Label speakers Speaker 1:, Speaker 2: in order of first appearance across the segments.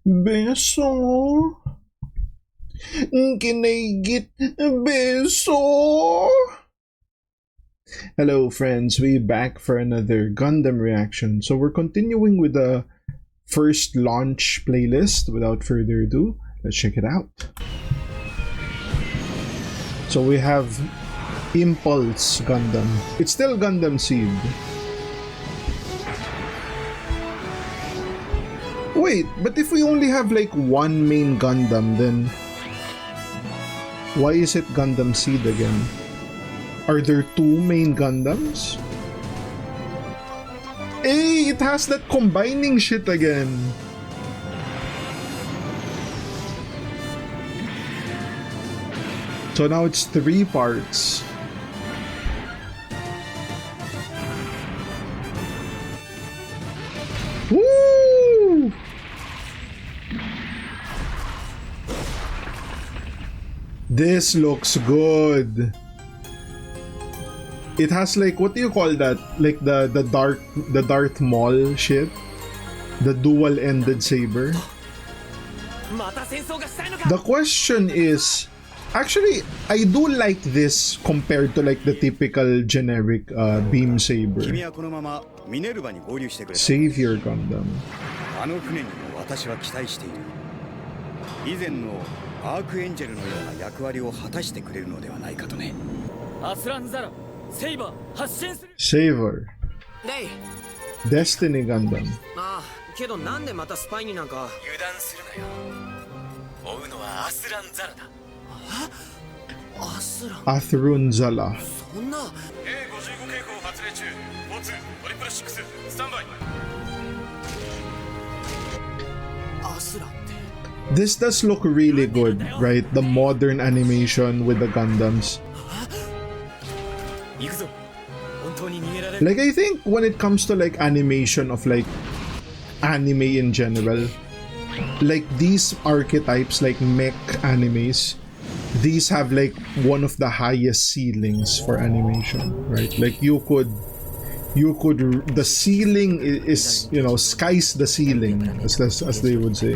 Speaker 1: Beso. Can I get a beso? Hello friends, we back for another Gundam reaction. So we're continuing with the first launch playlist. Without further ado, let's check it out. So we have Impulse Gundam. It's still Gundam Seed. Wait, but if we only have like one main Gundam, then why is it Gundam Seed again? Are there two main Gundams? Hey, it has that combining shit again. So now it's 3 parts. Woo! This looks good. It has like, what do you call that? Like the Darth Maul shit? The dual-ended saber. The question is, actually, I do like this compared to like the typical generic beam saber. Savior Gundam. Saver. Destiny Gundam. Athrun-Zala. This does look really good, right? The modern animation with the Gundams. Like, I think when it comes to like animation of like anime in general, like these archetypes, like mech animes, these have like one of the highest ceilings for animation, right? Like you could the ceiling is, you know, sky's the ceiling, as they would say.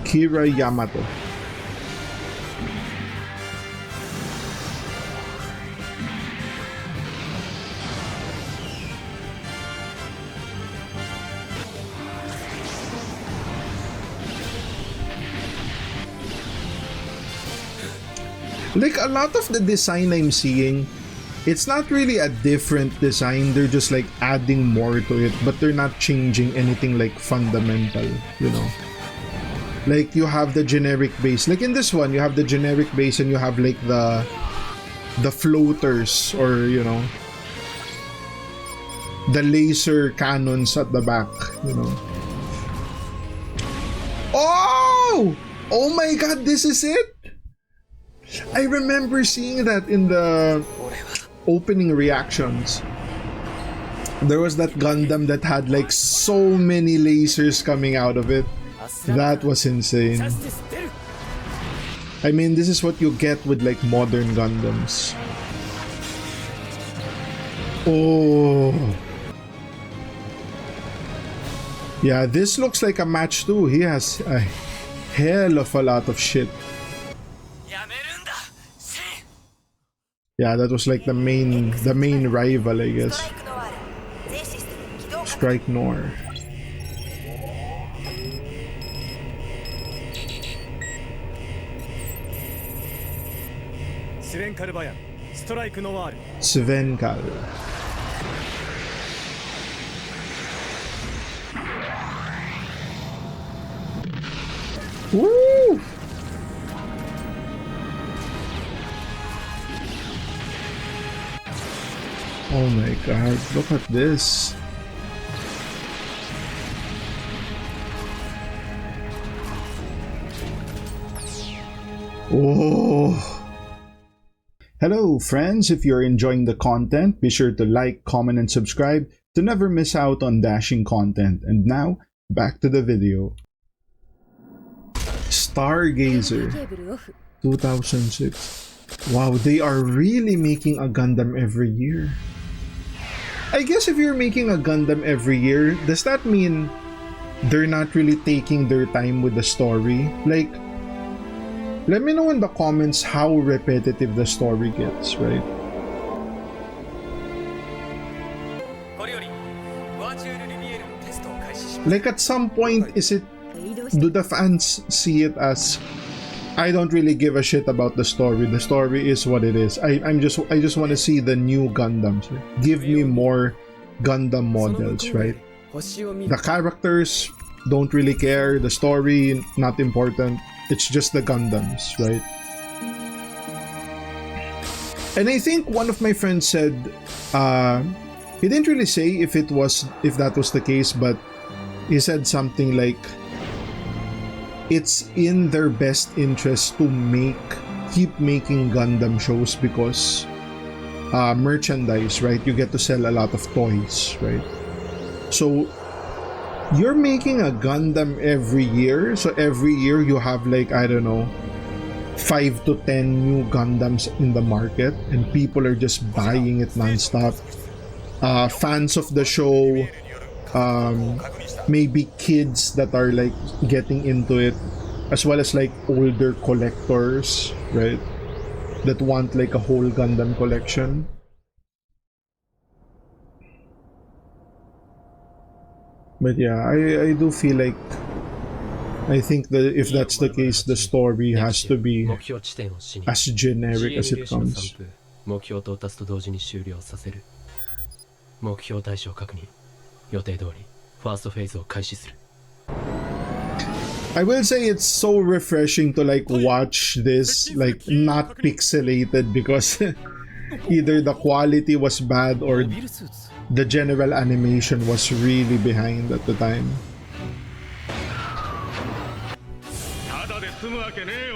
Speaker 1: Kira Yamato. Like a lot of the design I'm seeing, it's not really a different design, they're just like adding more to it, but they're not changing anything like fundamental, you know. Like you have the generic base, like in this one you have the generic base and you have like the floaters, or you know, the laser cannons at the back, you know. Oh my god, this is it. I remember seeing that in the opening reactions. There was that Gundam that had like so many lasers coming out of it. That was insane. I mean, this is what you get with like modern Gundams. Oh. Yeah, this looks like a match too. He has a hell of a lot of shit. Yeah, that was like the main rival, I guess. Strike Noir. Svenkal. Woo! Oh my god, look at this. Oh. Hello friends, if you're enjoying the content, be sure to like, comment, and subscribe to never miss out on dashing content. And now, back to the video. Stargazer 2006. Wow, they are really making a Gundam every year. I guess if you're making a Gundam every year, does that mean they're not really taking their time with the story? Like, let me know in the comments how repetitive the story gets, right? Like, at some point, do the fans see it as, I don't really give a shit about the story. The story is what it is. I just want to see the new Gundams. Right? Give me more Gundam models, right? The characters don't really care. The story not important. It's just the Gundams, right? And I think one of my friends said, he didn't really say if that was the case, but he said something like, it's in their best interest to keep making Gundam shows because merchandise, right? You get to sell a lot of toys, right? So you're making a Gundam every year, so every year you have like, I don't know, 5 to 10 new Gundams in the market and people are just buying it nonstop. Fans of the show, maybe kids that are like getting into it, as well as like older collectors, right, that want like a whole Gundam collection. But yeah, I do feel like, I think that if that's the case, the story has to be as generic as it comes. I will say it's so refreshing to like watch this like not pixelated because either the quality was bad or the general animation was really behind at the time.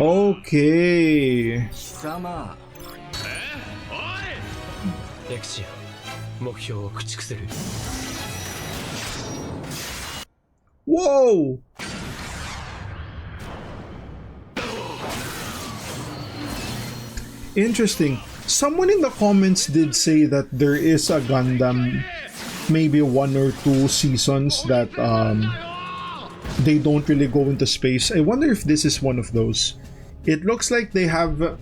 Speaker 1: Okay. Whoa! Interesting. Someone in the comments did say that there is a Gundam, maybe 1 or 2 seasons that they don't really go into space. I wonder if this is one of those. It looks like they have.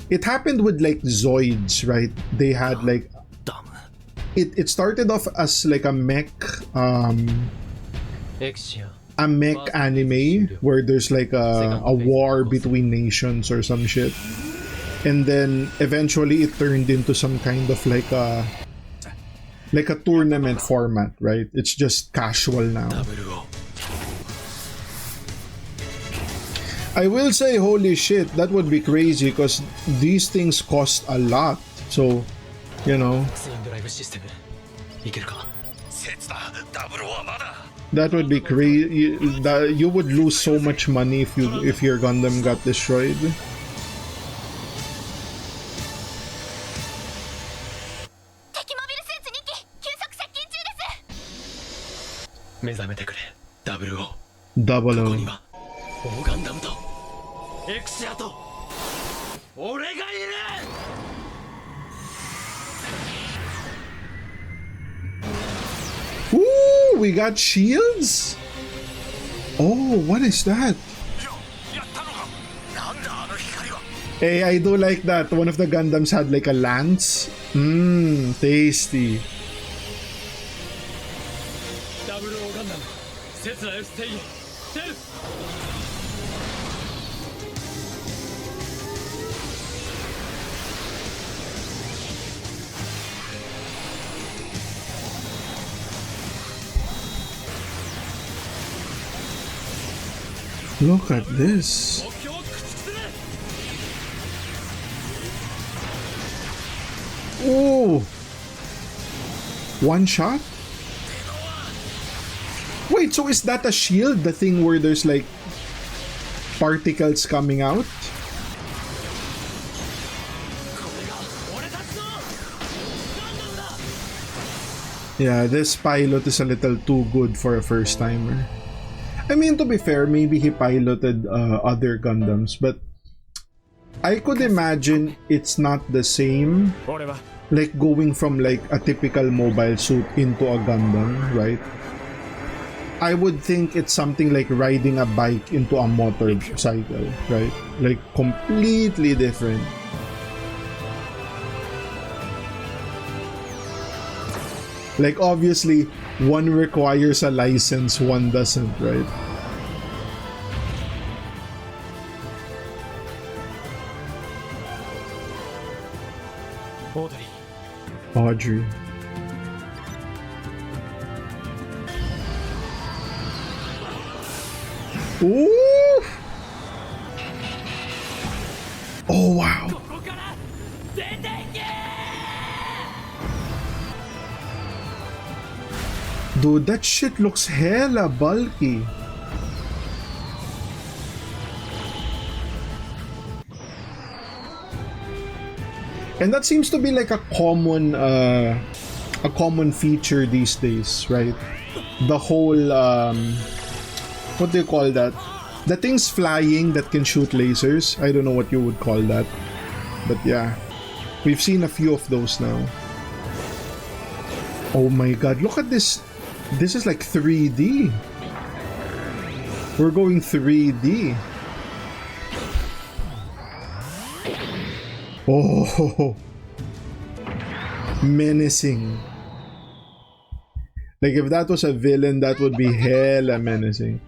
Speaker 1: It happened with like Zoids, right? They had like. It started off as like a mech anime where there's like a war between nations or some shit. And then eventually it turned into some kind of like a tournament format, right? It's just casual now. I will say, holy shit, that would be crazy because these things cost a lot. So, you know, that would be crazy. You would lose so much money if your Gundam got destroyed. Double O. Ooh, we got shields? Oh, what is that? Hey, I do like that. One of the Gundams had like a lance. Mmm, tasty. Look at this. Oh, one shot? Wait, so is that a shield? The thing where there's like particles coming out? Yeah, this pilot is a little too good for a first timer. I mean, to be fair, maybe he piloted other Gundams, but I could imagine it's not the same. Like going from like a typical mobile suit into a Gundam, right? I would think it's something like riding a bike into a motorcycle, right? Like completely different. Like obviously, one requires a license, one doesn't, right? Audrey. Ooh! Oh wow! Dude, that shit looks hella bulky. And that seems to be like a common feature these days, right? The whole what do you call that? The things flying that can shoot lasers. I don't know what you would call that, but yeah, we've seen a few of those now. Oh my god, look at this. This is like 3D. We're going 3D. Oh, menacing. Like if that was a villain, that would be hella menacing.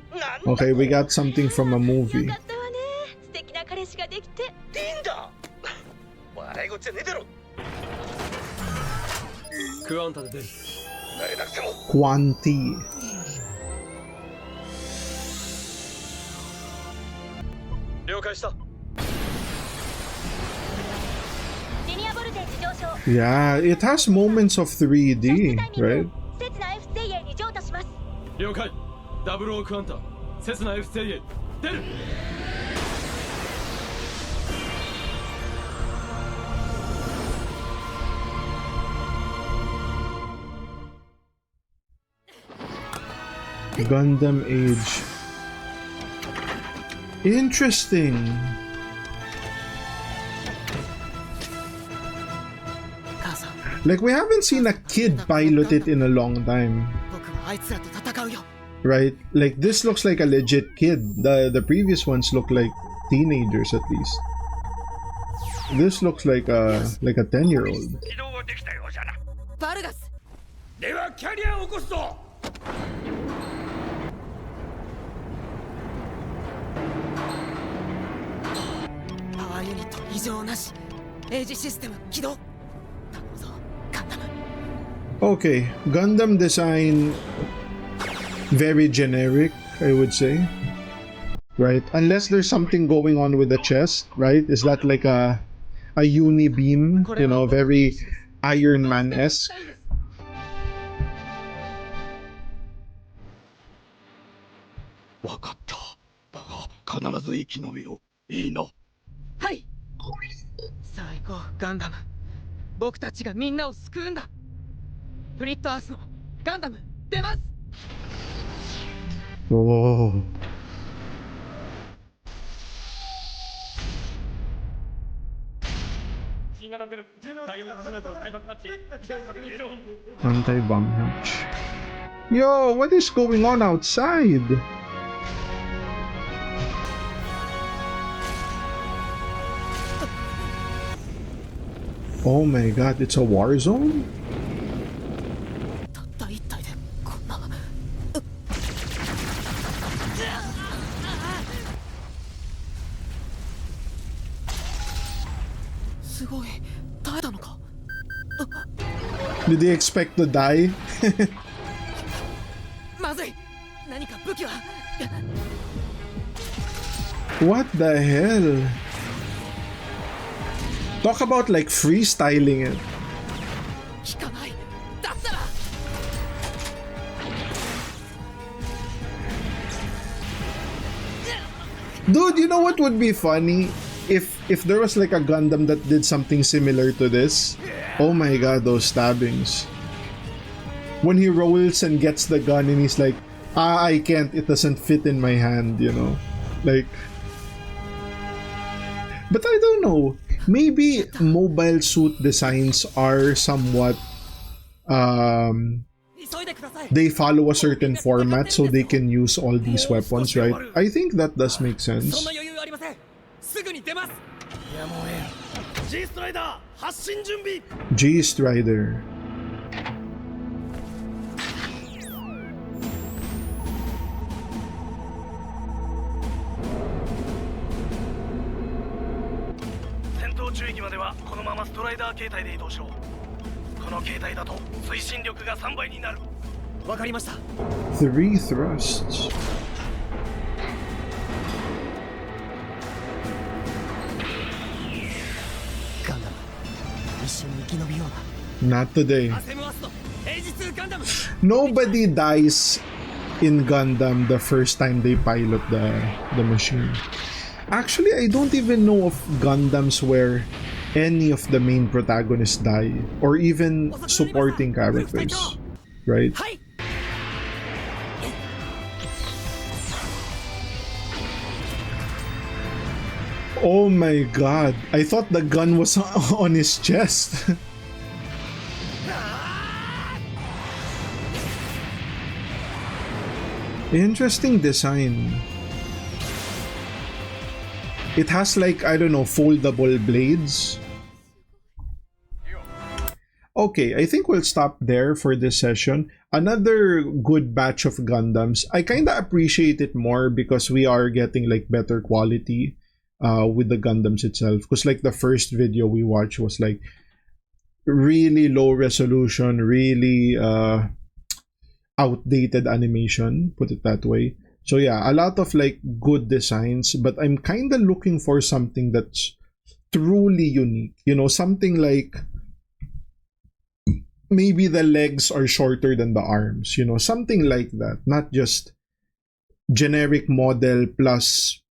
Speaker 1: Okay, we got something from a movie. Quanti. Yeah, it has moments of 3D, right? Gundam Age. Interesting. Like we haven't seen a kid pilot it in a long time. Right? Like this looks like a legit kid. The previous ones look like teenagers at least. This looks like a 10-year-old. Okay, Gundam design very generic, I would say. Right? Unless there's something going on with the chest, right? Is that like a uni beam, you know, very Iron Man-esque? Oh. Anti-bomb hatch. Yo, what is going on outside? Oh my god, it's a war zone? Did they expect to die? What the hell? Talk about like freestyling it. Dude, you know what would be funny? If there was like a Gundam that did something similar to this. Oh my god, those stabbings. When he rolls and gets the gun and he's like, I can't. It doesn't fit in my hand, you know. Like, but I don't know. Maybe mobile suit designs are somewhat they follow a certain format so they can use all these weapons, right? I think that does make sense. G Strider. Three thrusts. Not today. Nobody dies in Gundam the first time they pilot the machine. Actually, I don't even know of Gundams where any of the main protagonists die, or even supporting characters, right? Oh my god, I thought the gun was on his chest. Interesting design. It has like, I don't know, foldable blades. Okay, I think we'll stop there for this session. Another good batch of Gundams. I kinda appreciate it more because we are getting like better quality with the Gundams itself. Because like the first video we watched was like really low resolution, really outdated animation, put it that way. So yeah, a lot of like good designs, but I'm kind of looking for something that's truly unique. You know, something like maybe the legs are shorter than the arms, you know, something like that. Not just generic model plus,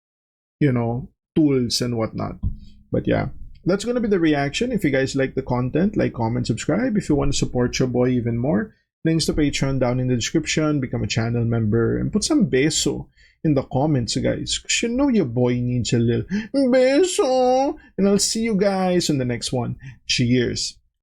Speaker 1: you know, tools and whatnot. But yeah, that's gonna be the reaction. If you guys like the content, like, comment, subscribe. If you want to support your boy even more, links to Patreon down in the description. Become a channel member and put some beso in the comments, guys. Cause you know your boy needs a little beso. And I'll see you guys in the next one. Cheers.